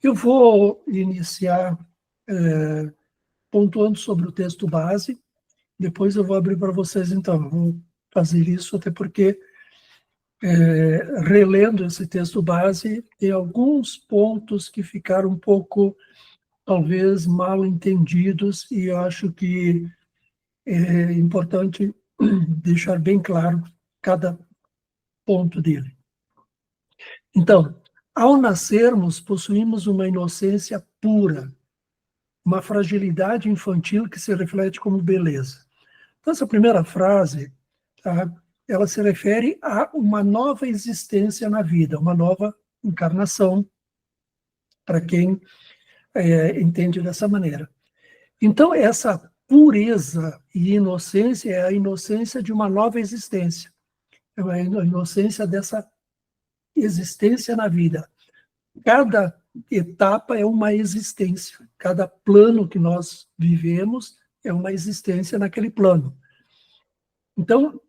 Eu vou iniciar pontuando sobre o texto base, depois eu vou abrir para vocês, então. Eu vou fazer isso até porque, relendo esse texto base, tem alguns pontos que ficaram um pouco, talvez, mal entendidos, e eu acho que é importante deixar bem claro cada ponto dele. Então, ao nascermos, possuímos uma inocência pura, uma fragilidade infantil que se reflete como beleza. Então, essa primeira frase, tá, ela se refere a uma nova existência na vida, uma nova encarnação, para quem entende dessa maneira. Então, essa pureza e inocência é a inocência de uma nova existência, é a inocência dessa existência na vida. Cada etapa é uma existência, cada plano que nós vivemos é uma existência naquele plano. Então,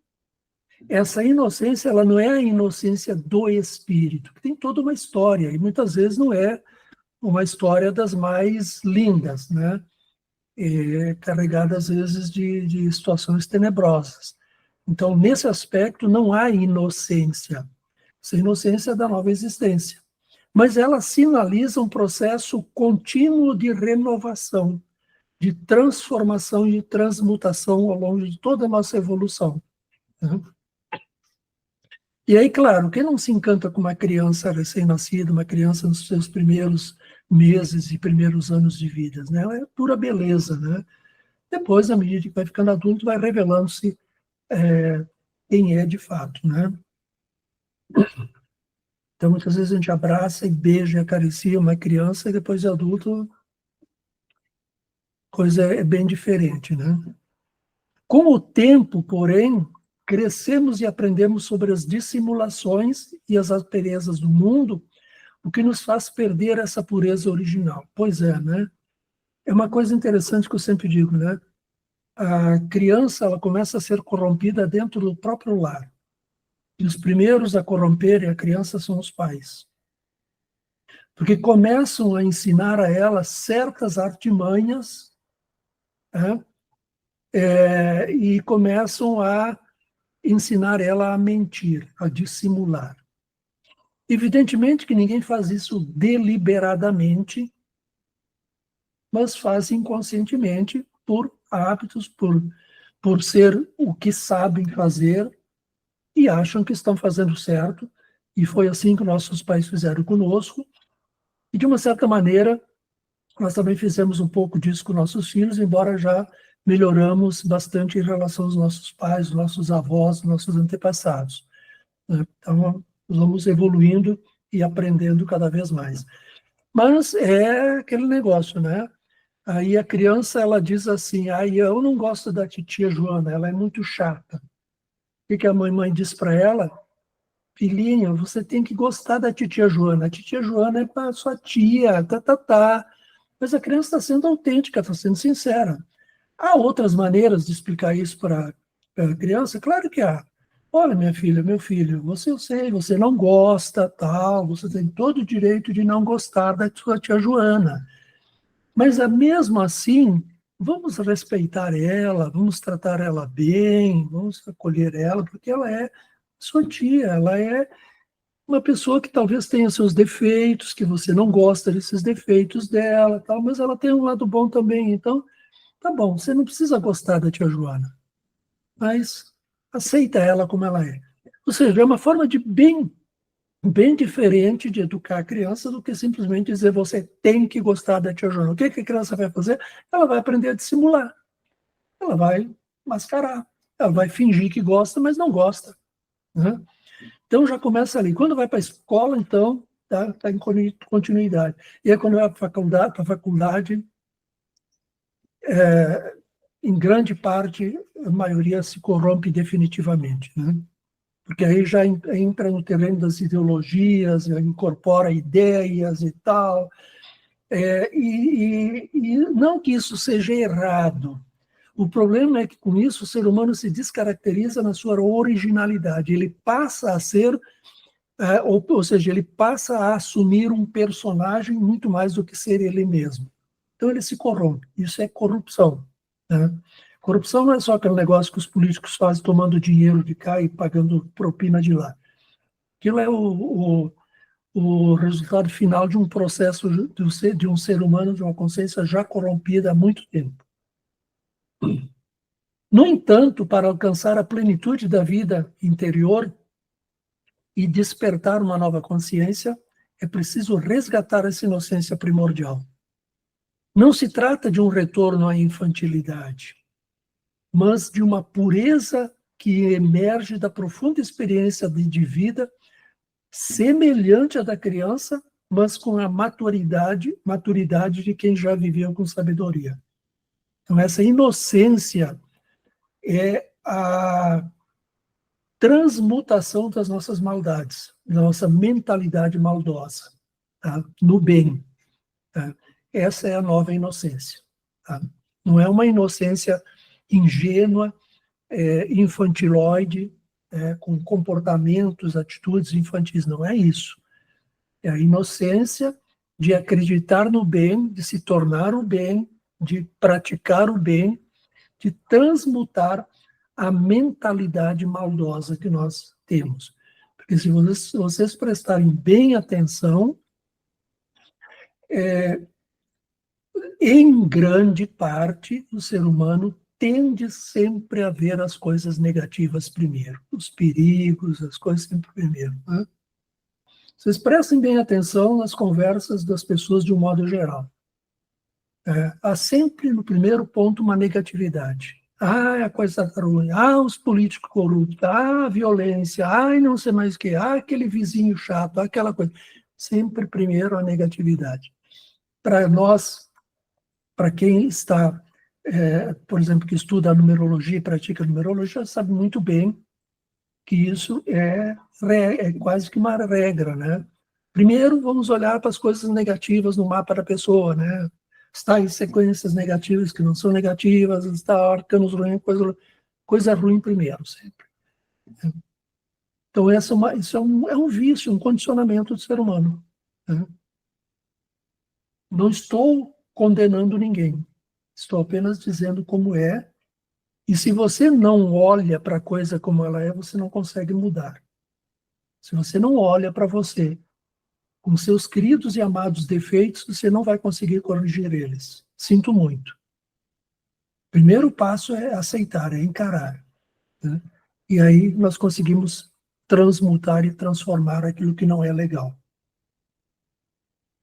essa inocência, ela não é a inocência do espírito, que tem toda uma história, e muitas vezes não é uma história das mais lindas, né? Carregada, às vezes, de situações tenebrosas. Então, nesse aspecto, não há inocência. Essa inocência é da nova existência. Mas ela sinaliza um processo contínuo de renovação, de transformação e de transmutação ao longo de toda a nossa evolução. Né? E aí, claro, quem não se encanta com uma criança recém-nascida, uma criança nos seus primeiros meses e primeiros anos de vida, né? Ela é pura beleza, né? Depois, à medida que vai ficando adulto, vai revelando-se quem é de fato, né? Então, muitas vezes a gente abraça e beija e acaricia uma criança e depois de adulto, coisa é bem diferente, né? Com o tempo, porém, crescemos e aprendemos sobre as dissimulações e as asperezas do mundo, o que nos faz perder essa pureza original. Pois é, né? É uma coisa interessante que eu sempre digo, né? A criança, ela começa a ser corrompida dentro do próprio lar. E os primeiros a corromperem a criança são os pais. Porque começam a ensinar a ela certas artimanhas, né? E começam a ensinar ela a mentir, a dissimular. Evidentemente que ninguém faz isso deliberadamente, mas faz inconscientemente por hábitos, por ser o que sabem fazer e acham que estão fazendo certo. E foi assim que nossos pais fizeram conosco. E, de uma certa maneira, nós também fizemos um pouco disso com nossos filhos, embora já melhoramos bastante em relação aos nossos pais, nossos avós, nossos antepassados. Então, vamos evoluindo e aprendendo cada vez mais. Mas é aquele negócio, né? Aí a criança, ela diz assim, eu não gosto da titia Joana, ela é muito chata. O que a mãe diz para ela? Filhinha, você tem que gostar da titia Joana. A titia Joana é para sua tia, tá. Mas a criança está sendo autêntica, está sendo sincera. Há outras maneiras de explicar isso para a criança? Claro que há. Olha, minha filha, meu filho, eu sei, você não gosta, tal, você tem todo o direito de não gostar da sua tia Joana. Mas, mesmo assim, vamos respeitar ela, vamos tratar ela bem, vamos acolher ela, porque ela é sua tia, ela é uma pessoa que talvez tenha seus defeitos, que você não gosta desses defeitos dela, tal, mas ela tem um lado bom também. Então, tá bom, você não precisa gostar da tia Joana, mas aceita ela como ela é. Ou seja, é uma forma de bem diferente de educar a criança do que simplesmente dizer você tem que gostar da tia Joana. O que a criança vai fazer? Ela vai aprender a dissimular. Ela vai mascarar. Ela vai fingir que gosta, mas não gosta. Né? Então já começa ali. Quando vai para a escola, então, tá em continuidade. E aí quando vai para a faculdade, em grande parte, a maioria se corrompe definitivamente, né? Porque aí já entra no terreno das ideologias, incorpora ideias e tal. E não que isso seja errado. O problema é que, com isso, o ser humano se descaracteriza na sua originalidade. Ele passa a ser ou seja, ele passa a assumir um personagem muito mais do que ser ele mesmo. Então ele se corrompe. Isso é corrupção. Né? Corrupção não é só aquele negócio que os políticos fazem tomando dinheiro de cá e pagando propina de lá. Aquilo é o resultado final de um processo de um ser humano, de uma consciência já corrompida há muito tempo. No entanto, para alcançar a plenitude da vida interior e despertar uma nova consciência, é preciso resgatar essa inocência primordial. Não se trata de um retorno à infantilidade, mas de uma pureza que emerge da profunda experiência de vida, semelhante à da criança, mas com a maturidade de quem já viveu com sabedoria. Então, essa inocência é a transmutação das nossas maldades, da nossa mentalidade maldosa, tá? No bem. Tá? Essa é a nova inocência. Tá? Não é uma inocência ingênua, infantiloide, com comportamentos, atitudes infantis. Não é isso. É a inocência de acreditar no bem, de se tornar o bem, de praticar o bem, de transmutar a mentalidade maldosa que nós temos. Porque se vocês prestarem bem atenção, em grande parte, o ser humano tende sempre a ver as coisas negativas primeiro, os perigos, as coisas sempre primeiro. Né? Vocês prestem bem atenção nas conversas das pessoas de um modo geral. Há sempre, no primeiro ponto, uma negatividade. A coisa está ruim. Os políticos corruptos. A violência. Não sei mais o que. Aquele vizinho chato. Aquela coisa. Sempre primeiro a negatividade. Para nós, para quem está, por exemplo, que estuda a numerologia e pratica a numerologia, sabe muito bem que isso é quase que uma regra, né? Primeiro, vamos olhar para as coisas negativas no mapa da pessoa, né? Está em sequências negativas que não são negativas, está arcanos ruins, coisa ruim primeiro, sempre. Então, isso é um vício, um condicionamento do ser humano. Né? Não estou condenando ninguém, estou apenas dizendo como é, e se você não olha para a coisa como ela é, você não consegue mudar. Se você não olha para você com seus queridos e amados defeitos, você não vai conseguir corrigir eles. Sinto muito. O primeiro passo é aceitar, é encarar. Né? E aí nós conseguimos transmutar e transformar aquilo que não é legal.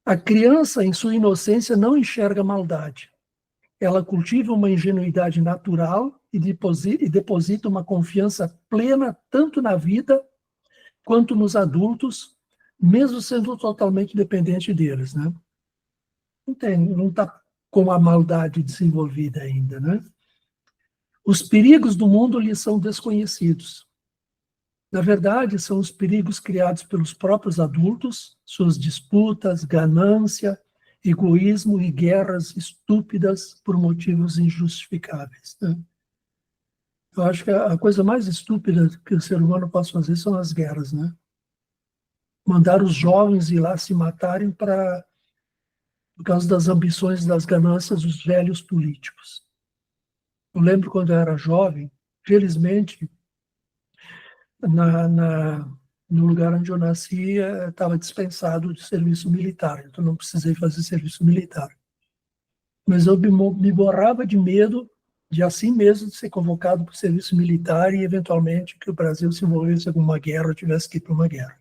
A criança, em sua inocência, não enxerga maldade. Ela cultiva uma ingenuidade natural e deposita uma confiança plena tanto na vida quanto nos adultos, mesmo sendo totalmente dependente deles, né? Não está com a maldade desenvolvida ainda, né? Os perigos do mundo lhes são desconhecidos. Na verdade, são os perigos criados pelos próprios adultos, suas disputas, ganância, egoísmo e guerras estúpidas por motivos injustificáveis. Né? Eu acho que a coisa mais estúpida que o ser humano pode fazer são as guerras, né? Mandar os jovens ir lá se matarem por causa das ambições e das ganâncias dos velhos políticos. Eu lembro quando eu era jovem, felizmente, no lugar onde eu nasci, estava dispensado de serviço militar, então não precisei fazer serviço militar. Mas eu me borrava de medo de, assim mesmo, de ser convocado para o serviço militar e, eventualmente, que o Brasil se envolvesse em alguma guerra ou tivesse que ir para uma guerra.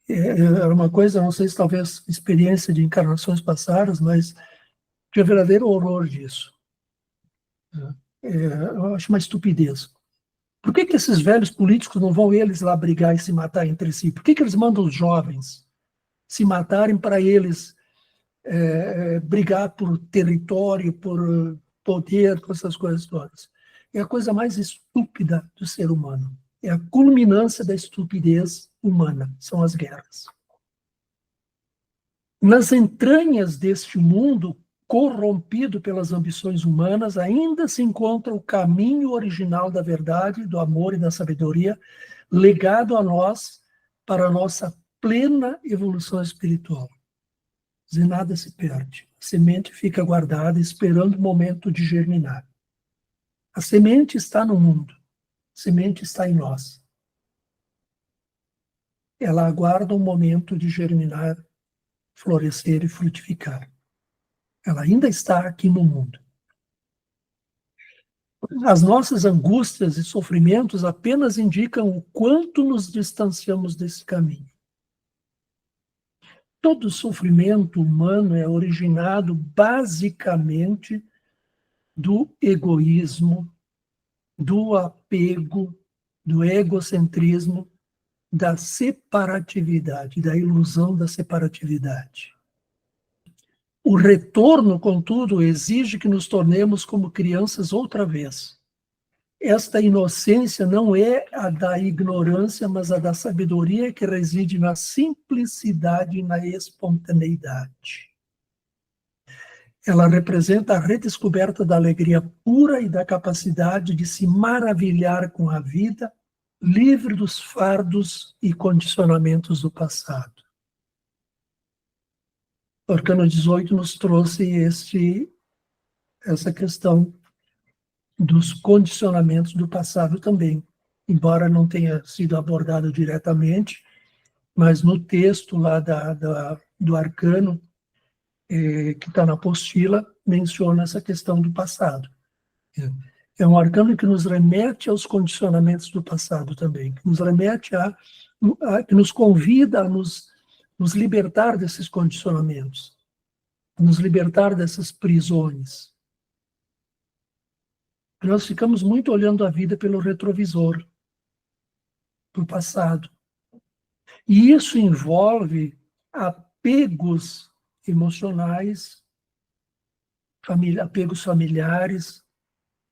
Era uma coisa, não sei se talvez experiência de encarnações passadas, mas tinha verdadeiro horror disso. Eu acho uma estupidez. Por que esses velhos políticos não vão eles lá brigar e se matar entre si? Por que eles mandam os jovens se matarem para eles brigar por território, por poder, com essas coisas todas? É a coisa mais estúpida do ser humano. É a culminância da estupidez humana, são as guerras. Nas entranhas deste mundo corrompido pelas ambições humanas, ainda se encontra o caminho original da verdade, do amor e da sabedoria, legado a nós para a nossa plena evolução espiritual. E nada se perde. A semente fica guardada, esperando o momento de germinar. A semente está no mundo. A semente está em nós. Ela aguarda o momento de germinar, florescer e frutificar. Ela ainda está aqui no mundo. As nossas angústias e sofrimentos apenas indicam o quanto nos distanciamos desse caminho. Todo sofrimento humano é originado basicamente do egoísmo, do apego, do egocentrismo, da separatividade, da ilusão da separatividade. O retorno, contudo, exige que nos tornemos como crianças outra vez. Esta inocência não é a da ignorância, mas a da sabedoria que reside na simplicidade e na espontaneidade. Ela representa a redescoberta da alegria pura e da capacidade de se maravilhar com a vida, livre dos fardos e condicionamentos do passado. O Arcano 18 nos trouxe essa questão dos condicionamentos do passado também, embora não tenha sido abordado diretamente, mas no texto lá do Arcano, que está na apostila, menciona essa questão do passado. É um arcano que nos remete aos condicionamentos do passado também, que nos remete que nos convida a nos libertar desses condicionamentos, a nos libertar dessas prisões. Nós ficamos muito olhando a vida pelo retrovisor, do passado. E isso envolve apegos emocionais, apegos familiares,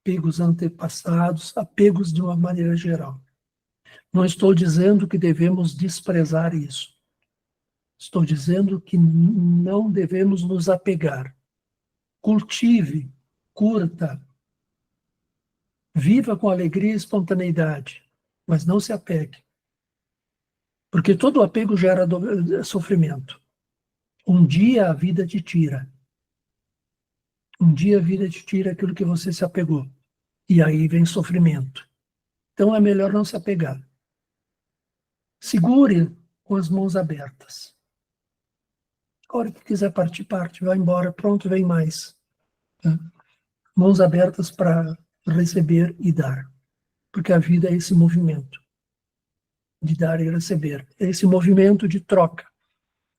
apegos antepassados, apegos de uma maneira geral. Não estou dizendo que devemos desprezar isso. Estou dizendo que não devemos nos apegar. Cultive, curta, viva com alegria e espontaneidade, mas não se apegue. Porque todo apego gera sofrimento. Um dia a vida te tira. Um dia a vida te tira aquilo que você se apegou. E aí vem sofrimento. Então é melhor não se apegar. Segure com as mãos abertas. A hora que quiser partir, parte. Vai embora, pronto, vem mais. Mãos abertas para receber e dar. Porque a vida é esse movimento de dar e receber. É esse movimento de troca.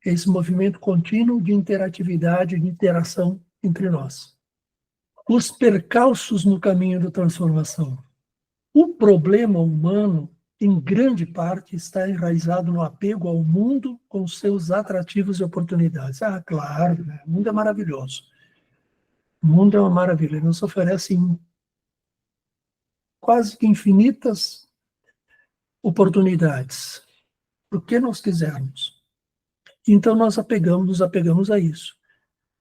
É esse movimento contínuo de interatividade, de interação entre nós. Os percalços no caminho da transformação. O problema humano, em grande parte, está enraizado no apego ao mundo com seus atrativos e oportunidades. Ah, claro, né? O mundo é maravilhoso. O mundo é uma maravilha. Ele nos oferece quase que infinitas oportunidades, o que nós quisermos. Então nós nos apegamos a isso.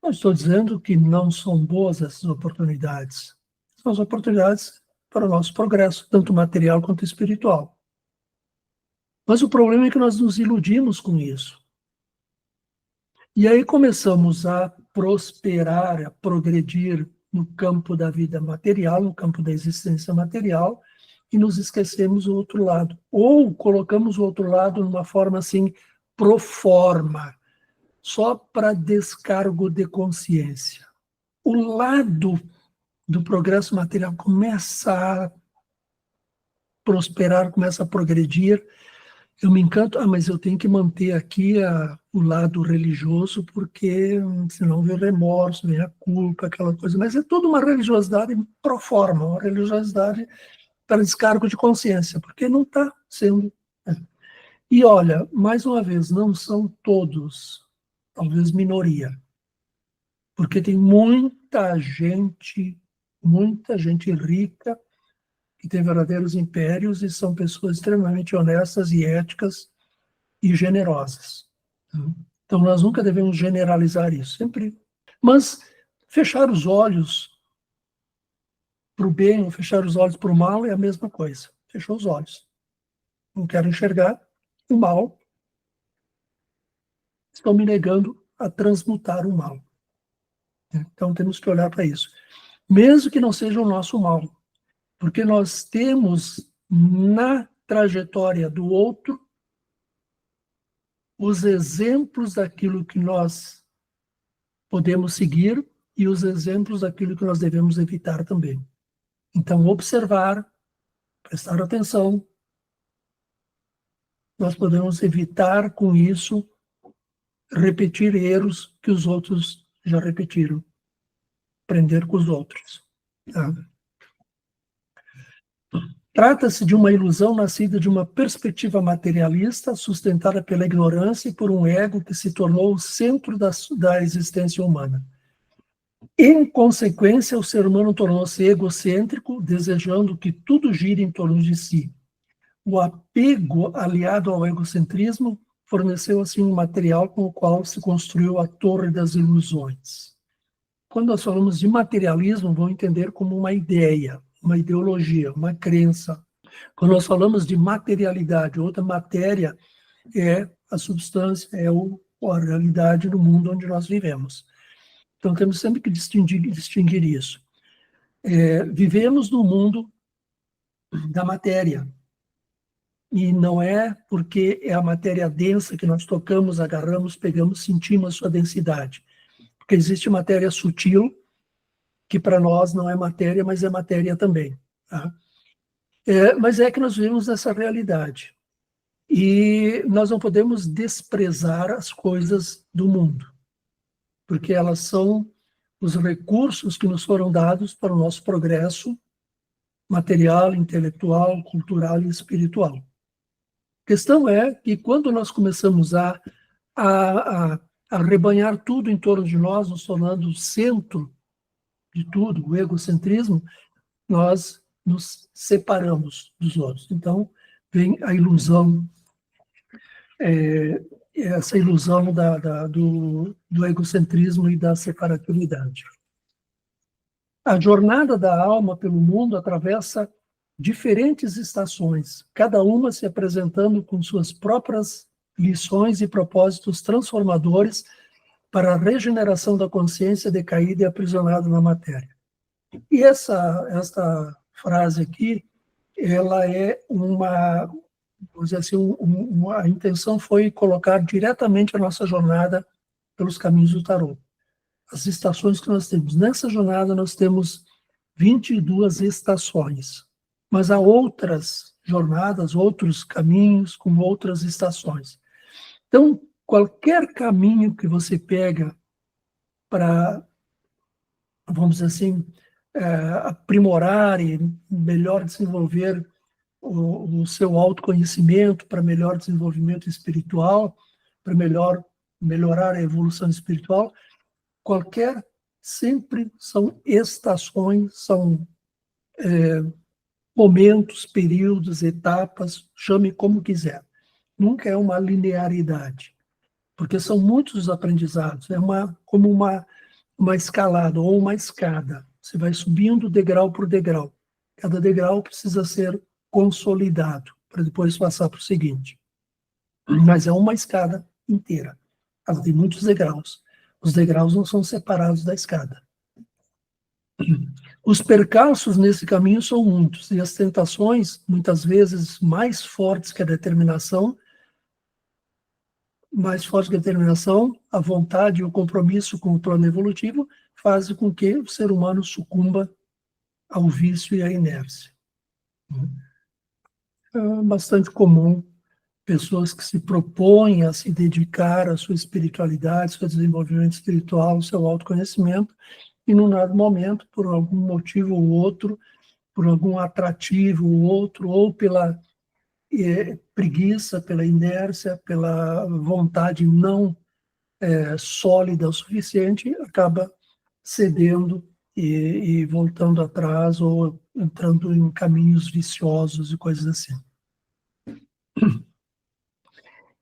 Não estou dizendo que não são boas essas oportunidades. São as oportunidades para o nosso progresso, tanto material quanto espiritual. Mas o problema é que nós nos iludimos com isso. E aí começamos a prosperar, a progredir no campo da vida material, no campo da existência material, e nos esquecemos do outro lado. Ou colocamos o outro lado numa forma assim, pro forma, só para descargo de consciência. O lado do progresso material começa a prosperar, começa a progredir. Eu me encanto, mas eu tenho que manter aqui o lado religioso, porque senão vem o remorso, vem a culpa, aquela coisa. Mas é toda uma religiosidade pro forma, uma religiosidade para descargo de consciência, porque não está sendo. E olha, mais uma vez, não são todos, talvez minoria, porque tem muita gente rica, que tem verdadeiros impérios e são pessoas extremamente honestas e éticas e generosas. Então, nós nunca devemos generalizar isso, sempre. Mas fechar os olhos para o bem ou fechar os olhos para o mal é a mesma coisa. Fechou os olhos. Não quero enxergar o mal, estão me negando a transmutar o mal. Então temos que olhar para isso. Mesmo que não seja o nosso mal, porque nós temos na trajetória do outro os exemplos daquilo que nós podemos seguir e os exemplos daquilo que nós devemos evitar também. Então, observar, prestar atenção, nós podemos evitar com isso repetir erros que os outros já repetiram, aprender com os outros. Tá? Trata-se de uma ilusão nascida de uma perspectiva materialista, sustentada pela ignorância e por um ego que se tornou o centro da existência humana. Em consequência, o ser humano tornou-se egocêntrico, desejando que tudo gire em torno de si. O apego aliado ao egocentrismo forneceu assim um material com o qual se construiu a Torre das Ilusões. Quando nós falamos de materialismo, vamos entender como uma ideia, uma ideologia, uma crença. Quando nós falamos de materialidade, outra matéria é a substância, é a realidade do mundo onde nós vivemos. Então, temos sempre que distinguir isso. Vivemos no mundo da matéria. E não é porque é a matéria densa que nós tocamos, agarramos, pegamos, sentimos a sua densidade. Porque existe matéria sutil, que para nós não é matéria, mas é matéria também. Tá? Mas é que nós vivemos essa realidade. E nós não podemos desprezar as coisas do mundo, porque elas são os recursos que nos foram dados para o nosso progresso material, intelectual, cultural e espiritual. A questão é que quando nós começamos a rebanhar tudo em torno de nós, nos tornando o centro de tudo, o egocentrismo, nós nos separamos dos outros. Então, vem a ilusão, essa ilusão do egocentrismo e da separatividade. A jornada da alma pelo mundo atravessa diferentes estações, cada uma se apresentando com suas próprias lições e propósitos transformadores para a regeneração da consciência decaída e aprisionada na matéria. E esta frase aqui, ela é uma, vamos dizer assim, a intenção foi colocar diretamente a nossa jornada pelos caminhos do tarô. As estações que nós temos. Nessa jornada nós temos 22 estações, mas há outras jornadas, outros caminhos com outras estações. Então, qualquer caminho que você pega para, vamos dizer assim, aprimorar e melhor desenvolver o seu autoconhecimento, para melhor desenvolvimento espiritual, para melhorar a evolução espiritual, sempre são estações, são momentos, períodos, etapas, chame como quiser. Nunca é uma linearidade, porque são muitos aprendizados, é como uma escalada ou uma escada. Você vai subindo degrau por degrau. Cada degrau precisa ser consolidado para depois passar para o seguinte. Mas é uma escada inteira. Ela tem muitos degraus. Os degraus não são separados da escada. Os percalços nesse caminho são muitos, e as tentações, muitas vezes mais fortes que a determinação, a vontade e o compromisso com o plano evolutivo, fazem com que o ser humano sucumba ao vício e à inércia. É bastante comum pessoas que se propõem a se dedicar à sua espiritualidade, ao seu desenvolvimento espiritual, ao seu autoconhecimento, e num dado momento, por algum motivo ou outro, por algum atrativo ou outro, ou pela preguiça, pela inércia, pela vontade não sólida o suficiente, acaba cedendo e voltando atrás ou entrando em caminhos viciosos e coisas assim.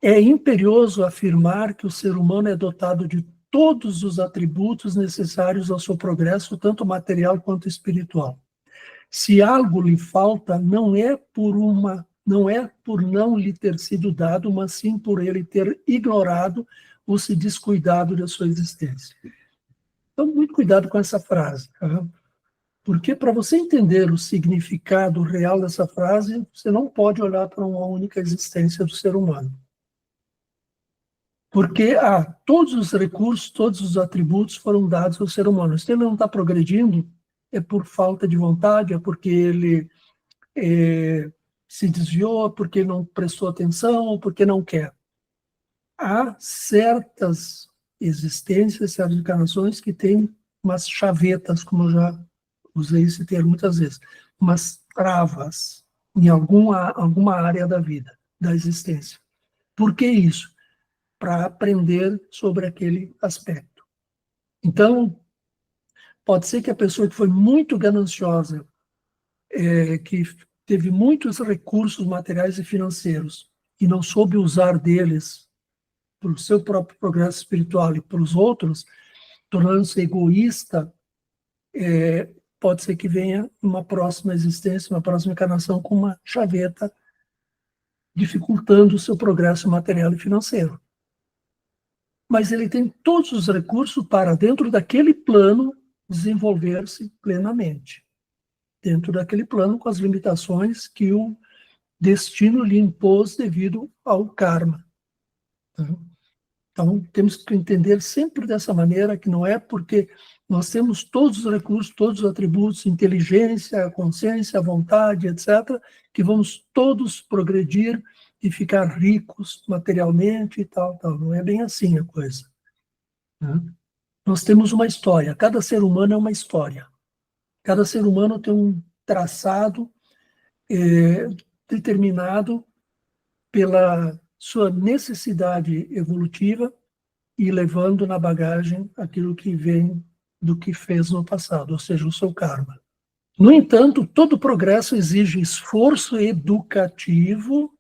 É imperioso afirmar que o ser humano é dotado de todos os atributos necessários ao seu progresso, tanto material quanto espiritual. Se algo lhe falta, não é por não lhe ter sido dado, mas sim por ele ter ignorado ou se descuidado da sua existência. Então, muito cuidado com essa frase, tá? Porque para você entender o significado real dessa frase, você não pode olhar para uma única existência do ser humano. Porque todos os recursos, todos os atributos foram dados ao ser humano. Se ele não está progredindo, é por falta de vontade, é porque ele se desviou, é porque não prestou atenção, ou porque não quer. Há certas existências, certas encarnações que têm umas chavetas, como eu já usei esse termo muitas vezes, umas travas em alguma área da vida, da existência. Por que isso? Para aprender sobre aquele aspecto. Então, pode ser que a pessoa que foi muito gananciosa, que teve muitos recursos materiais e financeiros e não soube usar deles para o seu próprio progresso espiritual e para os outros, tornando-se egoísta, pode ser que venha uma próxima existência, uma próxima encarnação com uma chaveta dificultando o seu progresso material e financeiro. Mas ele tem todos os recursos para, dentro daquele plano, desenvolver-se plenamente. Dentro daquele plano, com as limitações que o destino lhe impôs devido ao karma. Então, temos que entender sempre dessa maneira, que não é porque nós temos todos os recursos, todos os atributos, inteligência, consciência, vontade, etc., que vamos todos progredir e ficar ricos materialmente e tal. Não é bem assim a coisa. Né? Nós temos uma história, cada ser humano é uma história. Cada ser humano tem um traçado determinado pela sua necessidade evolutiva e levando na bagagem aquilo que vem do que fez no passado, ou seja, o seu karma. No entanto, todo progresso exige esforço educativo,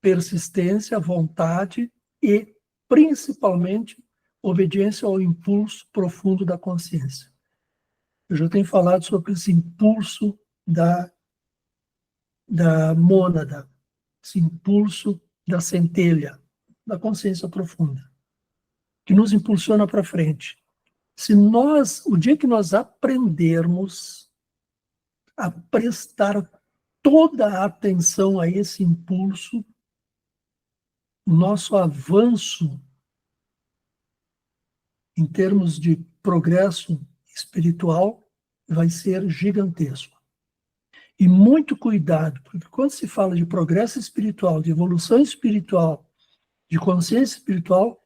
persistência, vontade e, principalmente, obediência ao impulso profundo da consciência. Eu já tenho falado sobre esse impulso da mônada, esse impulso da centelha, da consciência profunda, que nos impulsiona para frente. O dia que nós aprendermos a prestar toda a atenção a esse impulso, nosso avanço em termos de progresso espiritual vai ser gigantesco. E muito cuidado, porque quando se fala de progresso espiritual, de evolução espiritual, de consciência espiritual,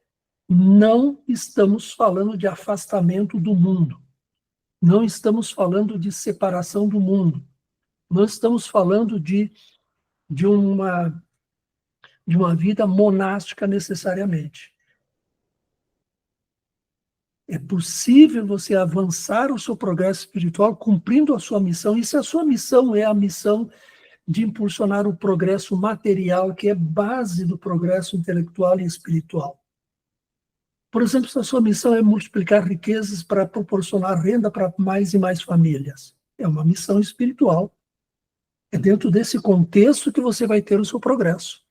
não estamos falando de afastamento do mundo. Não estamos falando de separação do mundo. Não estamos falando de uma vida monástica necessariamente. É possível você avançar o seu progresso espiritual cumprindo a sua missão. E se a sua missão é a missão de impulsionar o progresso material, que é base do progresso intelectual e espiritual. Por exemplo, se a sua missão é multiplicar riquezas para proporcionar renda para mais e mais famílias, é uma missão espiritual. É dentro desse contexto que você vai ter o seu progresso.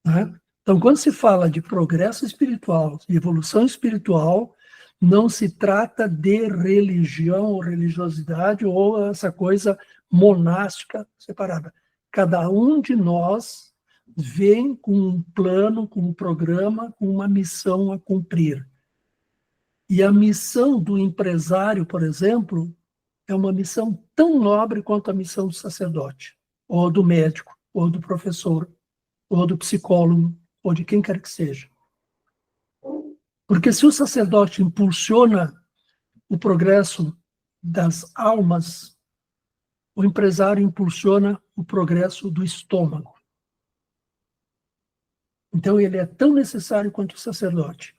Né? Então, quando se fala de progresso espiritual, de evolução espiritual, não se trata de religião ou religiosidade ou essa coisa monástica separada. Cada um de nós vem com um plano, com um programa, com uma missão a cumprir. E a missão do empresário, por exemplo, é uma missão tão nobre quanto a missão do sacerdote, ou do médico, ou do professor, ou do psicólogo, ou de quem quer que seja. Porque se o sacerdote impulsiona o progresso das almas, o empresário impulsiona o progresso do estômago. Então ele é tão necessário quanto o sacerdote,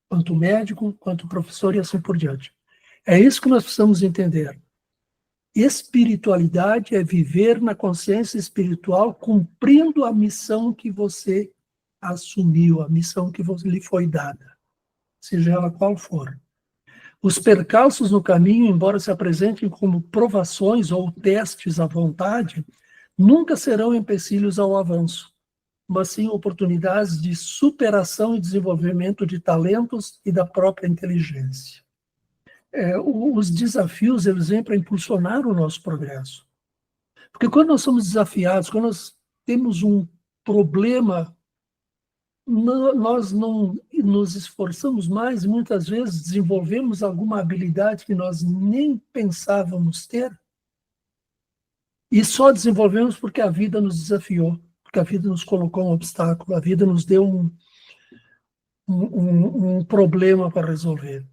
quanto o médico, quanto o professor e assim por diante. É isso que nós precisamos entender. Espiritualidade é viver na consciência espiritual cumprindo a missão que você assumiu, a missão que lhe foi dada, seja ela qual for. Os percalços no caminho, embora se apresentem como provações ou testes à vontade, nunca serão empecilhos ao avanço. mas sim oportunidades de superação e desenvolvimento de talentos e da própria inteligência. Os desafios, eles vêm para impulsionar o nosso progresso. Porque quando nós somos desafiados, quando nós temos um problema, nós não nos esforçamos mais, e muitas vezes desenvolvemos alguma habilidade que nós nem pensávamos ter, e só desenvolvemos porque a vida nos desafiou, porque a vida nos colocou um obstáculo, a vida nos deu um problema para resolver.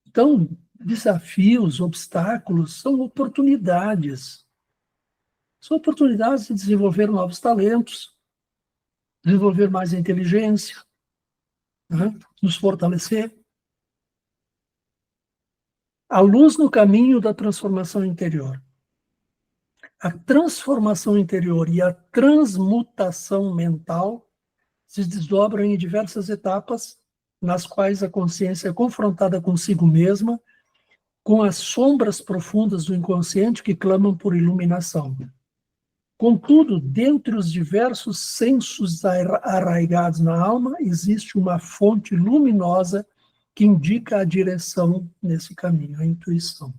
Então, desafios, obstáculos, são oportunidades. São oportunidades de desenvolver novos talentos, desenvolver mais inteligência, né? Nos fortalecer. A luz no caminho da transformação interior. A transformação interior e a transmutação mental se desdobram em diversas etapas, nas quais a consciência é confrontada consigo mesma, com as sombras profundas do inconsciente que clamam por iluminação. Contudo, dentre os diversos sensos arraigados na alma, existe uma fonte luminosa que indica a direção nesse caminho, a intuição.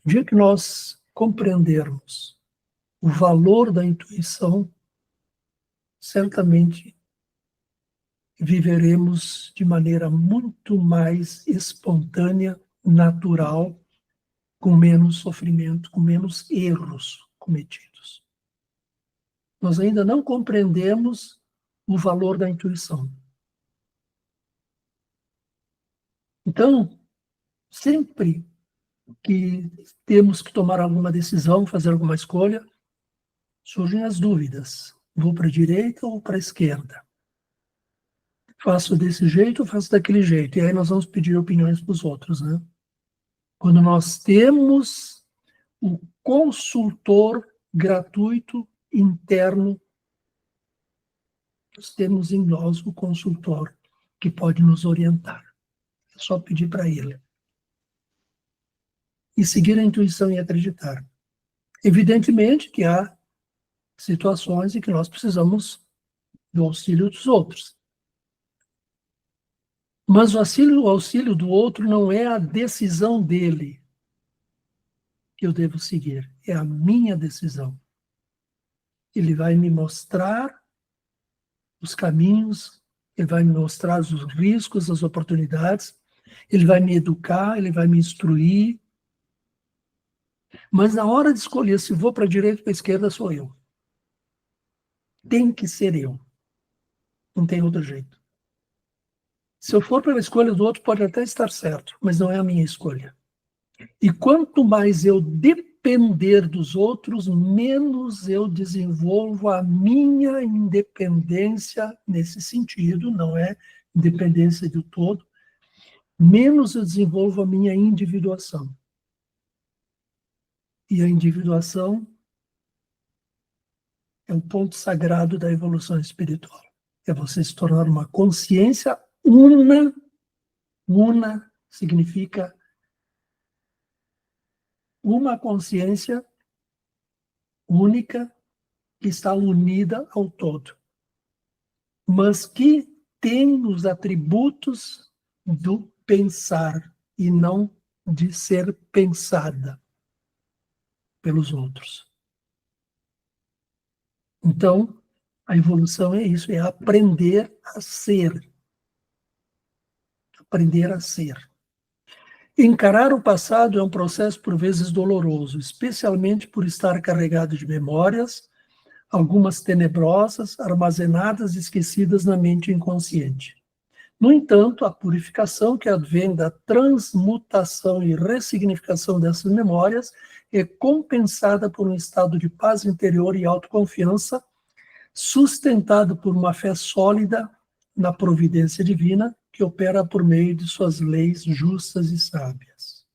No dia que nós compreendermos o valor da intuição, certamente viveremos de maneira muito mais espontânea, natural, com menos sofrimento, com menos erros cometidos. Nós ainda não compreendemos o valor da intuição. Então, sempre que temos que tomar alguma decisão, fazer alguma escolha, surgem as dúvidas. Vou para a direita ou para a esquerda? Faço desse jeito ou faço daquele jeito? E aí nós vamos pedir opiniões para os outros, né? Quando nós temos o consultor gratuito interno, nós temos em nós o consultor que pode nos orientar. É só pedir para ele. E seguir a intuição e acreditar. Evidentemente que há situações em que nós precisamos do auxílio dos outros. Mas o auxílio do outro não é a decisão dele que eu devo seguir, é a minha decisão. Ele vai me mostrar os caminhos, ele vai me mostrar os riscos, as oportunidades, ele vai me educar, ele vai me instruir. Mas na hora de escolher se vou para a direita ou para a esquerda, sou eu. Tem que ser eu. Não tem outro jeito. Se eu for pela escolha do outro, pode até estar certo, mas não é a minha escolha. E quanto mais eu depender dos outros, menos eu desenvolvo a minha independência nesse sentido, não é independência do todo, menos eu desenvolvo a minha individuação. E a individuação é o ponto sagrado da evolução espiritual. É você se tornar uma consciência una. Una significa uma consciência única que está unida ao todo, mas que tem os atributos do pensar e não de ser pensada pelos outros. Então, a evolução é isso, é aprender a ser. Aprender a ser. Encarar o passado é um processo por vezes doloroso, especialmente por estar carregado de memórias, algumas tenebrosas, armazenadas e esquecidas na mente inconsciente. No entanto, a purificação que advém da transmutação e ressignificação dessas memórias é compensada por um estado de paz interior e autoconfiança, sustentado por uma fé sólida na providência divina, que opera por meio de suas leis justas e sábias.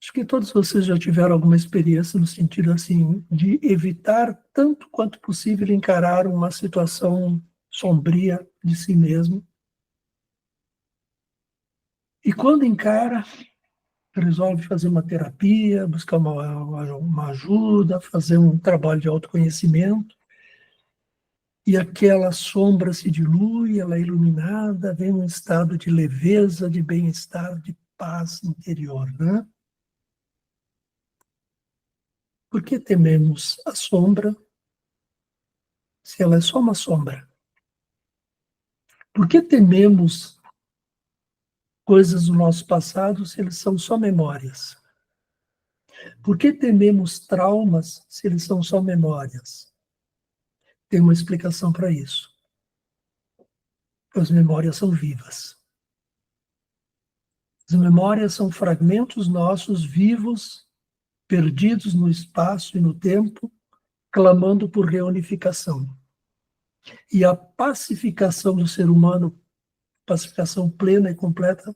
Acho que todos vocês já tiveram alguma experiência no sentido assim de evitar tanto quanto possível encarar uma situação sombria de si mesmo. E quando encara, resolve fazer uma terapia, buscar uma ajuda, fazer um trabalho de autoconhecimento, e aquela sombra se dilui, ela é iluminada, vem um estado de leveza, de bem-estar, de paz interior, né? Por que tememos a sombra se ela é só uma sombra? Por que tememos coisas do nosso passado se eles são só memórias? Por que tememos traumas se eles são só memórias? Tem uma explicação para isso. As memórias são vivas. As memórias são fragmentos nossos vivos, perdidos no espaço e no tempo, clamando por reunificação. E a pacificação do ser humano, pacificação plena e completa,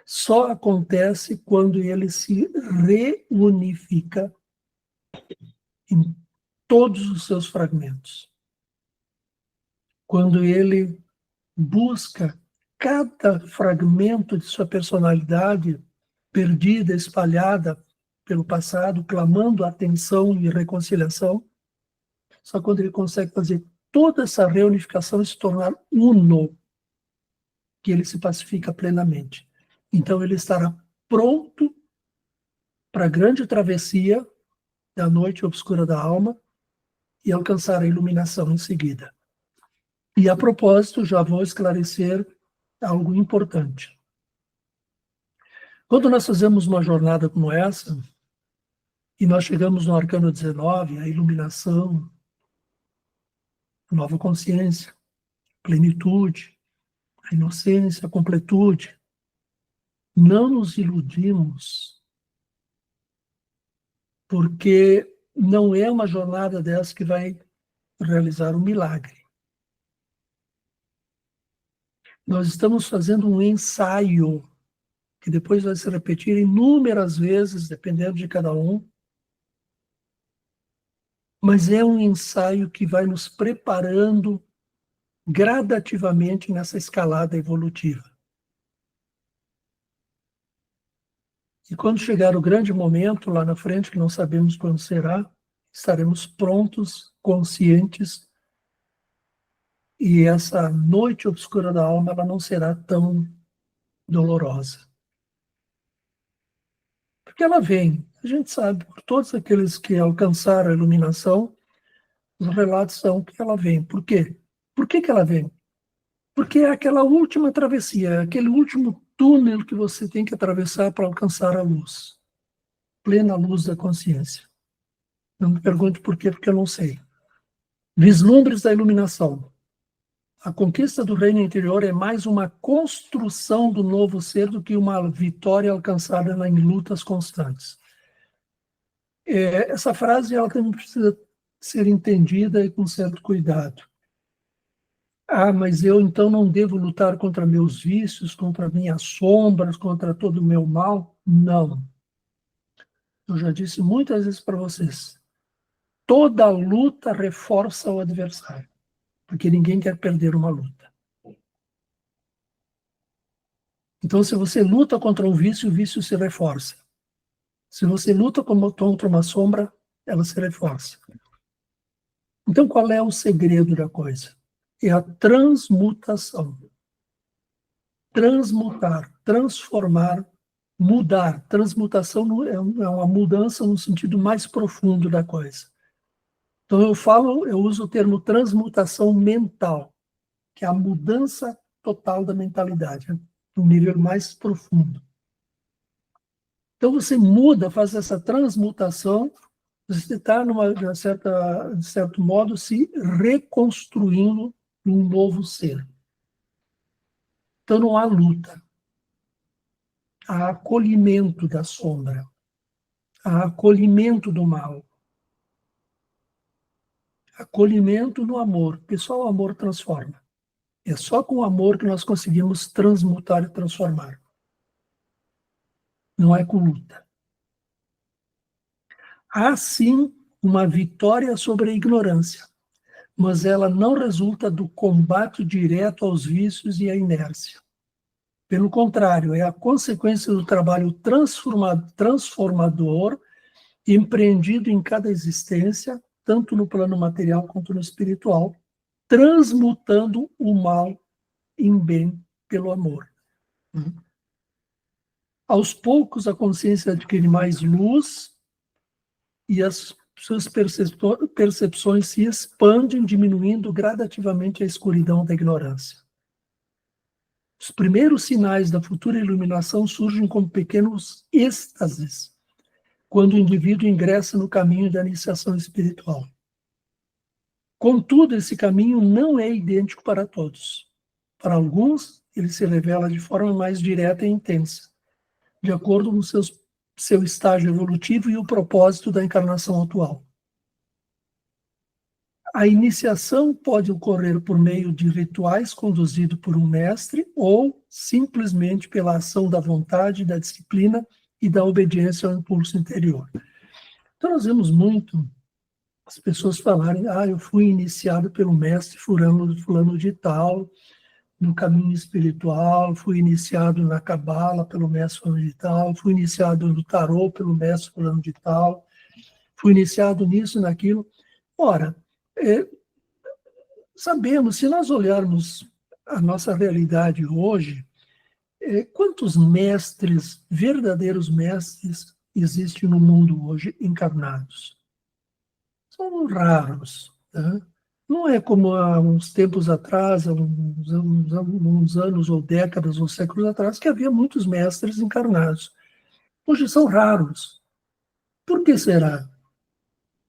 só acontece quando ele se reunifica em todos os seus fragmentos. Quando ele busca cada fragmento de sua personalidade perdida, espalhada pelo passado, clamando atenção e reconciliação, só quando ele consegue fazer toda essa reunificação e se tornar uno, que ele se pacifica plenamente. Então ele estará pronto para a grande travessia da noite obscura da alma e alcançar a iluminação em seguida. E a propósito, já vou esclarecer algo importante. Quando nós fazemos uma jornada como essa, e nós chegamos no Arcano 19, a iluminação, a nova consciência, plenitude, a inocência, a completude, não nos iludimos, porque não é uma jornada dessa que vai realizar um milagre. Nós estamos fazendo um ensaio que depois vai se repetir inúmeras vezes, dependendo de cada um, mas é um ensaio que vai nos preparando gradativamente nessa escalada evolutiva. E quando chegar o grande momento lá na frente, que não sabemos quando será, estaremos prontos, conscientes, e essa noite obscura da alma ela não será tão dolorosa. Porque ela vem, a gente sabe, por todos aqueles que alcançaram a iluminação, os relatos são que ela vem. Por quê? Por que ela vem? Porque é aquela última travessia, aquele último túnel que você tem que atravessar para alcançar a luz. Plena luz da consciência. Não me pergunte por quê, porque eu não sei. Vislumbres da iluminação. A conquista do reino interior é mais uma construção do novo ser do que uma vitória alcançada em lutas constantes. Essa frase ela também precisa ser entendida e com certo cuidado. Ah, mas eu então não devo lutar contra meus vícios, contra minhas sombras, contra todo o meu mal? Não. Eu já disse muitas vezes para vocês, toda luta reforça o adversário, porque ninguém quer perder uma luta. Então, se você luta contra um vício, o vício se reforça. Se você luta contra uma sombra, ela se reforça. Então, qual é o segredo da coisa? É a transmutação. Transmutar, transformar, mudar. Transmutação é uma mudança no sentido mais profundo da coisa. Então eu uso o termo transmutação mental, que é a mudança total da mentalidade, né? No nível mais profundo. Então você muda, faz essa transmutação, você está, de certo modo, se reconstruindo num novo ser. Então não há luta. Há acolhimento da sombra. Há acolhimento do mal. Acolhimento no amor, porque só o amor transforma. É só com o amor que nós conseguimos transmutar e transformar. Não é com luta. Há sim uma vitória sobre a ignorância, mas ela não resulta do combate direto aos vícios e à inércia. Pelo contrário, é a consequência do trabalho transformador empreendido em cada existência, tanto no plano material quanto no espiritual, transmutando o mal em bem pelo amor. Aos poucos, a consciência adquire mais luz e as suas percepções se expandem, diminuindo gradativamente a escuridão da ignorância. Os primeiros sinais da futura iluminação surgem como pequenos êxtases, quando o indivíduo ingressa no caminho da iniciação espiritual. Contudo, esse caminho não é idêntico para todos. Para alguns, ele se revela de forma mais direta e intensa, de acordo com seu estágio evolutivo e o propósito da encarnação atual. A iniciação pode ocorrer por meio de rituais conduzidos por um mestre ou simplesmente pela ação da vontade, da disciplina e da obediência ao impulso interior. Então, nós vemos muito as pessoas falarem: eu fui iniciado pelo mestre fulano de tal, no caminho espiritual, fui iniciado na cabala pelo mestre fulano de tal, fui iniciado no tarô pelo mestre fulano de tal, fui iniciado nisso e naquilo. Ora, sabemos, se nós olharmos a nossa realidade hoje, quantos mestres, verdadeiros mestres, existem no mundo hoje encarnados? São raros, né? Não é como há uns tempos atrás, uns anos ou décadas ou séculos atrás, que havia muitos mestres encarnados. Hoje são raros. Por que será?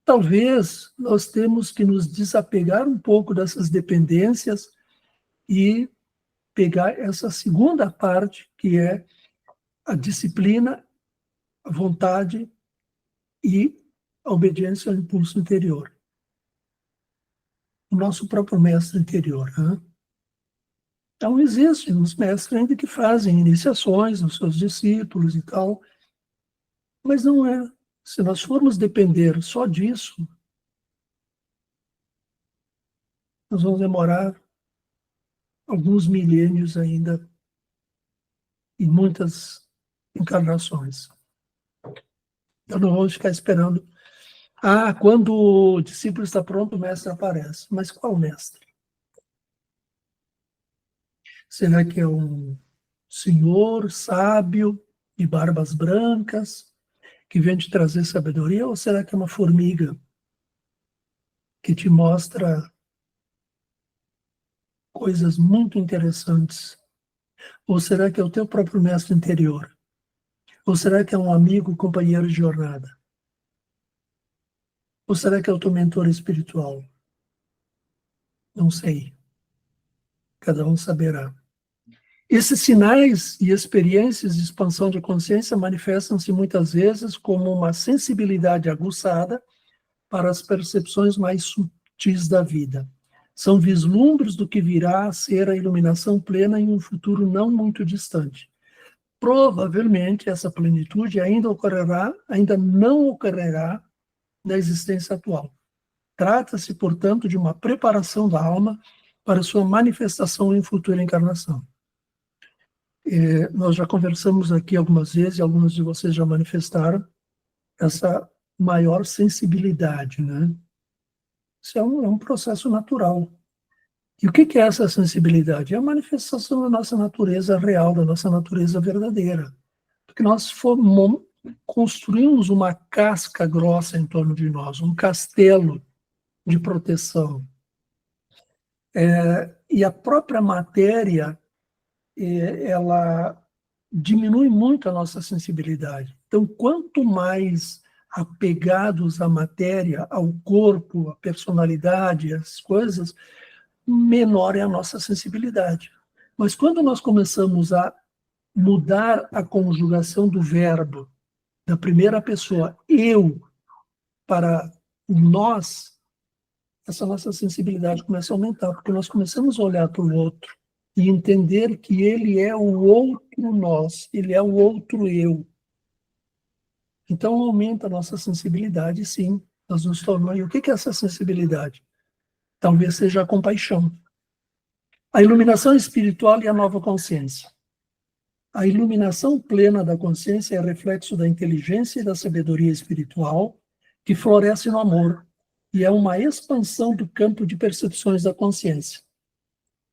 Talvez nós temos que nos desapegar um pouco dessas dependências e pegar essa segunda parte, que é a disciplina, a vontade e a obediência ao impulso interior. O nosso próprio mestre interior. Né? Então, existem uns mestres ainda que fazem iniciações nos seus discípulos e tal, mas não é. Se nós formos depender só disso, nós vamos demorar alguns milênios ainda e muitas encarnações. Então, não vamos ficar esperando. Quando o discípulo está pronto, o mestre aparece. Mas qual mestre? Será que é um senhor sábio de barbas brancas que vem te trazer sabedoria? Ou será que é uma formiga que te mostra coisas muito interessantes? Ou será que é o teu próprio mestre interior? Ou será que é um amigo, companheiro de jornada? Ou será que é o teu mentor espiritual? Não sei. Cada um saberá. Esses sinais e experiências de expansão de consciência manifestam-se muitas vezes como uma sensibilidade aguçada para as percepções mais sutis da vida. São vislumbres do que virá a ser a iluminação plena em um futuro não muito distante. Provavelmente essa plenitude ainda não ocorrerá na existência atual. Trata-se, portanto, de uma preparação da alma para sua manifestação em futura encarnação. Nós já conversamos aqui algumas vezes, e alguns de vocês já manifestaram essa maior sensibilidade, né? Isso é um processo natural. E o que é essa sensibilidade? É a manifestação da nossa natureza real, da nossa natureza verdadeira. Porque nós construímos uma casca grossa em torno de nós, um castelo de proteção. E a própria matéria, ela diminui muito a nossa sensibilidade. Então, quanto mais apegados à matéria, ao corpo, à personalidade, às coisas, menor é a nossa sensibilidade. Mas quando nós começamos a mudar a conjugação do verbo da primeira pessoa, eu, para o nós, essa nossa sensibilidade começa a aumentar, porque nós começamos a olhar para o outro e entender que ele é o outro nós, ele é o outro eu. Então aumenta a nossa sensibilidade, sim. Nós nos tornamos. E o que é essa sensibilidade? Talvez seja a compaixão. A iluminação espiritual e a nova consciência. A iluminação plena da consciência é reflexo da inteligência e da sabedoria espiritual que floresce no amor e é uma expansão do campo de percepções da consciência.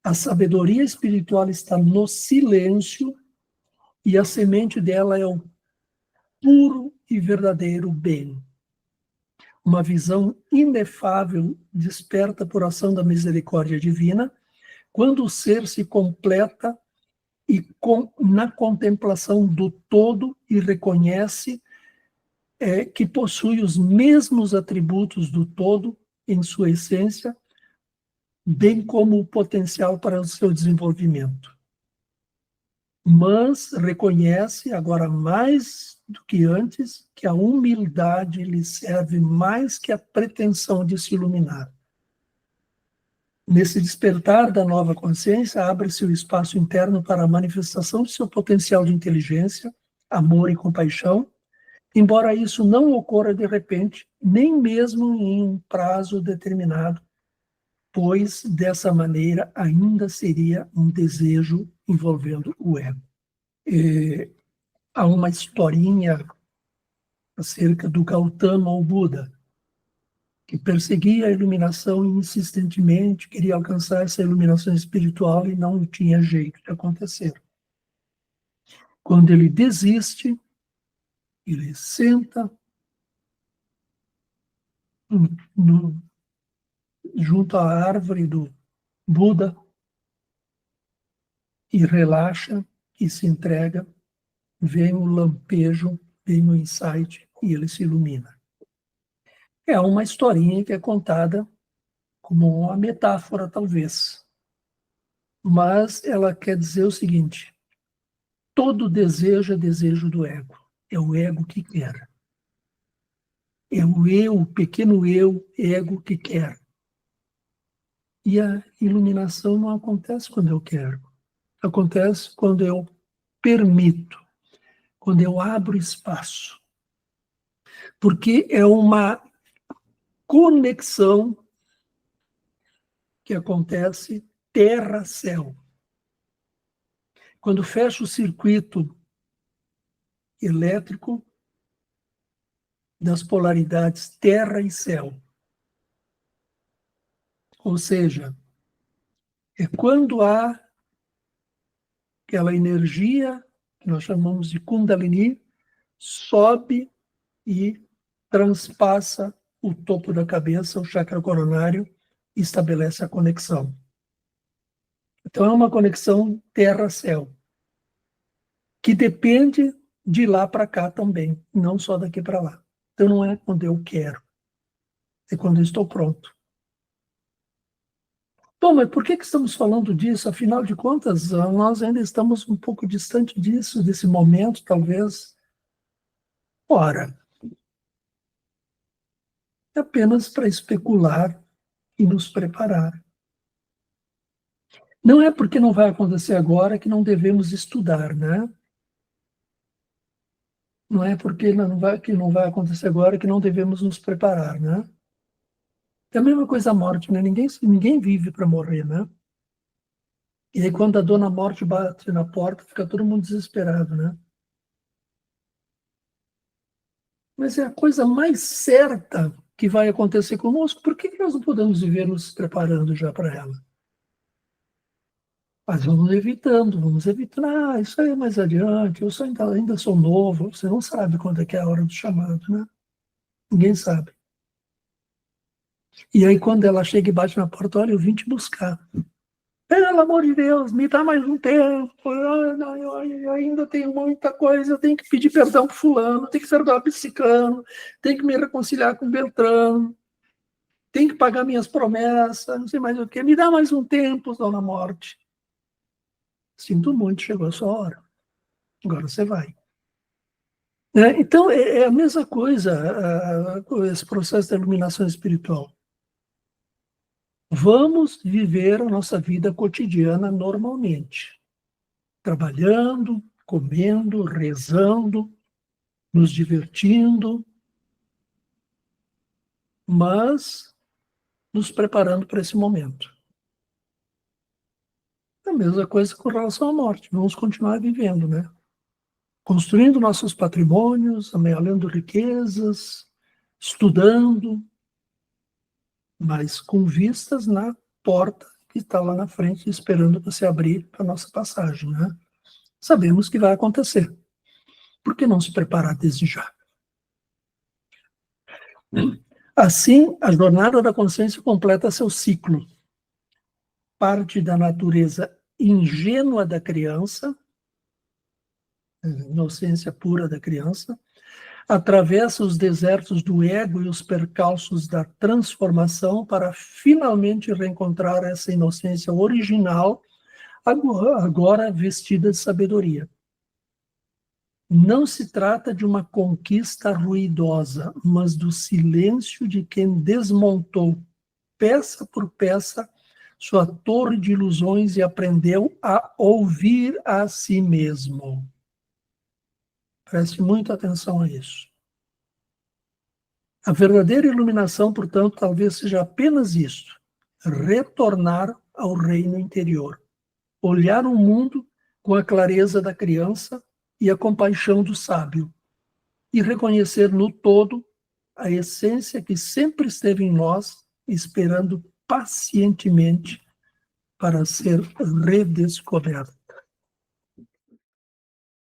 A sabedoria espiritual está no silêncio e a semente dela é o puro e verdadeiro bem. Uma visão inefável desperta por ação da misericórdia divina quando o ser se completa e na contemplação do todo e reconhece que possui os mesmos atributos do todo em sua essência, bem como o potencial para o seu desenvolvimento. Mas reconhece, agora mais do que antes, que a humildade lhe serve mais que a pretensão de se iluminar. Nesse despertar da nova consciência, abre-se o espaço interno para a manifestação de seu potencial de inteligência, amor e compaixão, embora isso não ocorra de repente, nem mesmo em um prazo determinado, pois dessa maneira ainda seria um desejo envolvendo o ego. Há uma historinha acerca do Gautama, o Buda, que perseguia a iluminação insistentemente, queria alcançar essa iluminação espiritual e não tinha jeito de acontecer. Quando ele desiste, ele senta junto à árvore do Buda e relaxa e se entrega, vem o lampejo, vem o insight e ele se ilumina. É uma historinha que é contada como uma metáfora, talvez. Mas ela quer dizer o seguinte: todo desejo é desejo do ego. É o ego que quer. É o eu, o pequeno eu, ego que quer. E a iluminação não acontece quando eu quero. Acontece quando eu permito, quando eu abro espaço. Porque é uma conexão que acontece terra-céu. Quando fecha o circuito elétrico das polaridades terra e céu, ou seja, é quando há aquela energia que nós chamamos de Kundalini, sobe e transpassa o topo da cabeça, o chakra coronário, e estabelece a conexão. Então é uma conexão terra-céu, que depende de lá para cá também, não só daqui para lá. Então não é quando eu quero, é quando eu estou pronto. Bom, mas por que estamos falando disso? Afinal de contas, nós ainda estamos um pouco distante disso, desse momento, talvez. Ora, é apenas para especular e nos preparar. Não é porque não vai acontecer agora que não devemos estudar, né? Não é porque que não vai acontecer agora que não devemos nos preparar, né? É a mesma coisa a morte, né? Ninguém vive para morrer, né? E aí quando a dona morte bate na porta, fica todo mundo desesperado, né? Mas é a coisa mais certa que vai acontecer conosco. Por que nós não podemos viver nos preparando já para ela? Mas vamos evitando. Ah, isso aí é mais adiante, ainda sou novo. Você não sabe quando é que é a hora do chamado, né? Ninguém sabe. E aí quando ela chega e bate na porta, olha, eu vim te buscar. Pelo amor de Deus, me dá mais um tempo. Eu ainda tenho muita coisa. Eu tenho que pedir perdão para fulano, tenho que perdoar para ciclano, tenho que me reconciliar com Beltrano, tenho que pagar minhas promessas, não sei mais o que. Me dá mais um tempo, dona Morte. Sinto muito, chegou a sua hora. Agora você vai. Então, é a mesma coisa, esse processo da iluminação espiritual. Vamos viver a nossa vida cotidiana normalmente. Trabalhando, comendo, rezando, nos divertindo, mas nos preparando para esse momento. mesma coisa com relação à morte. Vamos continuar vivendo, né? Construindo nossos patrimônios, amealhando riquezas, estudando, mas com vistas na porta que está lá na frente, esperando para se abrir para a nossa passagem, né? Sabemos que vai acontecer. Por que não se preparar desde já? Assim, a jornada da consciência completa seu ciclo. Parte da natureza ingênua da criança, inocência pura da criança, atravessa os desertos do ego e os percalços da transformação para finalmente reencontrar essa inocência original, agora vestida de sabedoria. Não se trata de uma conquista ruidosa, mas do silêncio de quem desmontou, peça por peça, sua torre de ilusões e aprendeu a ouvir a si mesmo. Preste muita atenção a isso. A verdadeira iluminação, portanto, talvez seja apenas isto: retornar ao reino interior, olhar o mundo com a clareza da criança e a compaixão do sábio, e reconhecer no todo a essência que sempre esteve em nós, esperando pacientemente para ser redescoberta.